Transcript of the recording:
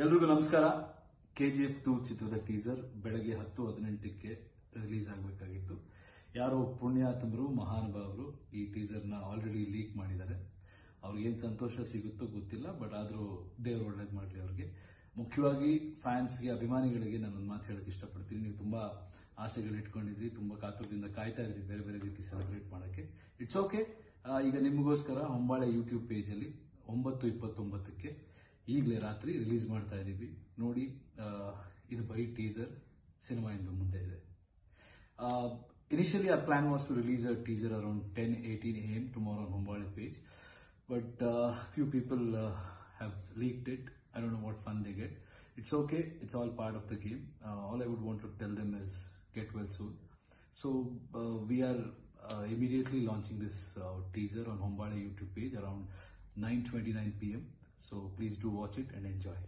ಎಲ್ರಿಗೂ ನಮಸ್ಕಾರ. KGF 2 ಚಿತ್ರದ ಟೀಸರ್ ಬೆಳಗ್ಗೆ 10:18ಕ್ಕೆ ರಿಲೀಸ್ ಆಗಬೇಕಾಗಿತ್ತು. ಯಾರೋ ಪುಣ್ಯಾತಮರು ಮಹಾನುಭಾವರು ಈ ಟೀಸರ್ನ ಆಲ್ರೆಡಿ ಲೀಕ್ ಮಾಡಿದ್ದಾರೆ. ಅವ್ರಿಗೇನು ಸಂತೋಷ ಸಿಗುತ್ತೋ ಗೊತ್ತಿಲ್ಲ, ಬಟ್ ಆದರೂ ದೇವರು ಒಳ್ಳೇದು ಮಾಡಲಿ ಅವ್ರಿಗೆ. ಮುಖ್ಯವಾಗಿ ಫ್ಯಾನ್ಸ್ಗೆ, ಅಭಿಮಾನಿಗಳಿಗೆ ನಾನೊಂದು ಮಾತು ಹೇಳಕ್ಕೆ ಇಷ್ಟಪಡ್ತೀನಿ. ನೀವು ತುಂಬಾ ಆಸೆಗಳು ಇಟ್ಕೊಂಡಿದ್ರಿ, ತುಂಬಾ ಕಾತುರದಿಂದ ಕಾಯ್ತಾ ಇದ್ರಿ ಬೇರೆ ಬೇರೆ ರೀತಿ ಸೆಲೆಬ್ರೇಟ್ ಮಾಡೋಕ್ಕೆ. It's okay. ಈಗ ನಿಮಗೋಸ್ಕರ ಹೊಂಬಾಳೆ ಯೂಟ್ಯೂಬ್ ಪೇಜಲ್ಲಿ 9:29ಕ್ಕೆ ಈಗಲೇ ರಾತ್ರಿ ರಿಲೀಸ್ ಮಾಡ್ತಾ ಇದ್ದೀವಿ. ನೋಡಿ, ಇದು ಬರೀ ಟೀಸರ್, ಸಿನಿಮಾ ಇಂದು ಮುಂದೆ ಇದೆ. Initially, our plan was to release a teaser around 10:18 a.m. tomorrow on Hombale page, but few people have leaked it. I don't know what fun they get. It's okay. It's all part of the game. All I would want to tell them is get well soon. So we are immediately launching this teaser on Hombale YouTube page around 9:29 p.m. So please do watch it and enjoy.